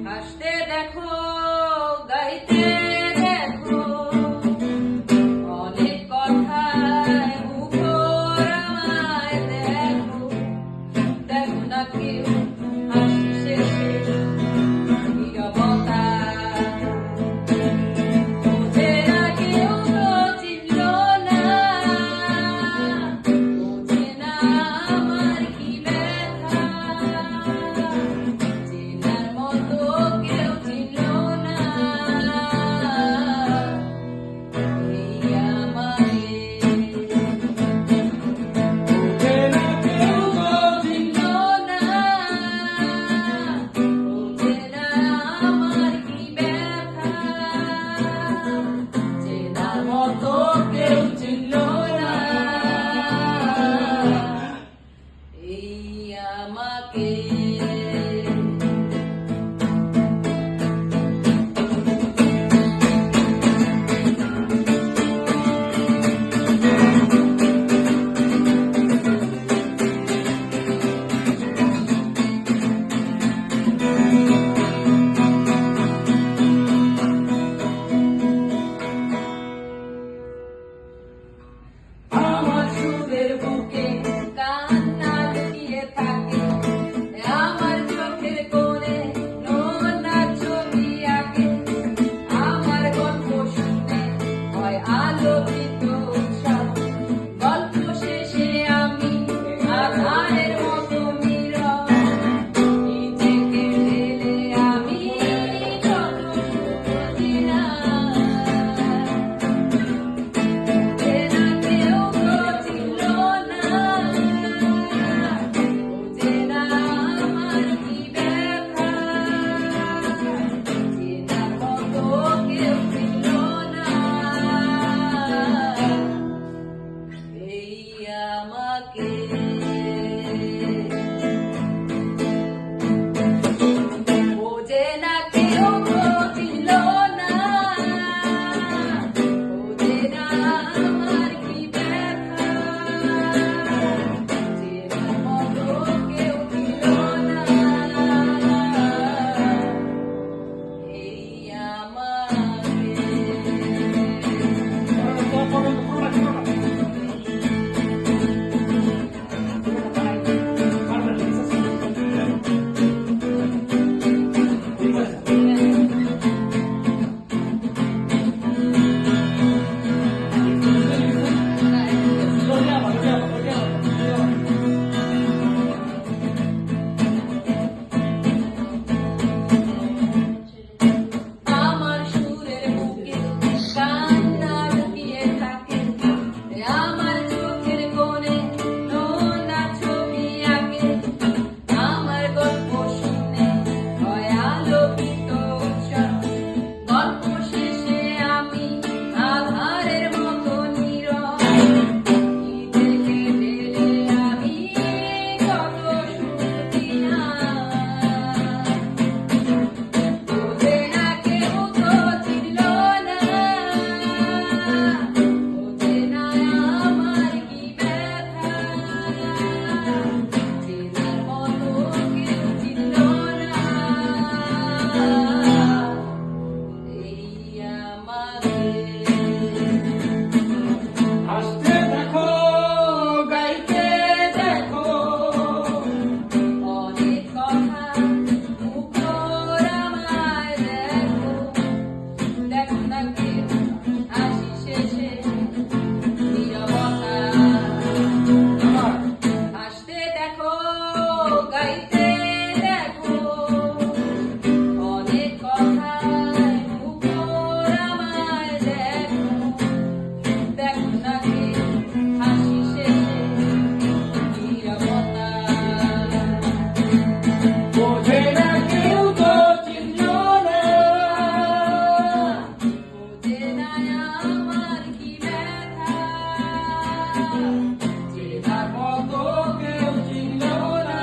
হাসতে দেখো, গাইতে দেখো, অনেক কথায় মুখর আমায় দেখো, দেখো না কেউ হাসি শেষে নীরবতা। বোঝে না কেউ তো চিনল না, বোঝে না আমার কি ব্যথা, চেনার মতো কেউ চিনল না এই আমাকে। বোঝে না কেউ তো চিনল না, বোঝে না আমার কি ব্যথা, চেনার মতো কেউ চিনল না এই আমাকে। আমার সুরের বুকে কান্না লুকিয়ে থাকে, আমার চোখের কোণে নোনা ছবি আঁকে, আমার গল্প শুনে হয় আলোকিত উৎসব, গল্প শেষে আমি আধারের মতো নীরব, নিজেকে ঢেলে আমি কত সুখ বুঝি না। বোঝে না কেউ তো চিনল না, বোঝে না আমার কি ব্যথা, চেনার মতো কেউ চিনল না এই আমাকে। বোঝে না কেউ তো চিনল না, বোঝে না আমার কি ব্যথা, চেনার মতো কেউ চিনল না এই আমাকে। আমার সুরের বুকে কান্না লুকিয়ে থাকে, আমার চোখের কোণে নোনা ছবি আঁকে, আমার গল্প শুনে হয় আলোকিত উৎসব, গল্প শেষে আমি আধারের মতো নীরব, নিজেকে ঢেলে আমি কত সুখ বুঝি না। বোঝে না কেউ তো চিনল না, বোঝে না আমার কি ব্যথা, চেনার মতো কেউ চিনল না এই আমাকে। হাসতে দেখো, গাইতে দেখো, অনেক কথা মুখর আমায় দেখো, দেখো না কেউ হাসি শেষে নীরবতা। হাসতে দেখো, গাইতে দেখো, অনেক কথায় মুখর আমায় দেখো, দেখো না কেউ হাসি শেষে নীরবতা। বোঝে না কেউ তো চিনল না, বোঝে না আমার কি ব্যথা, চেনার মতো কেউ চিনল না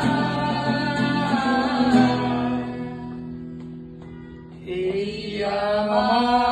এই আমার।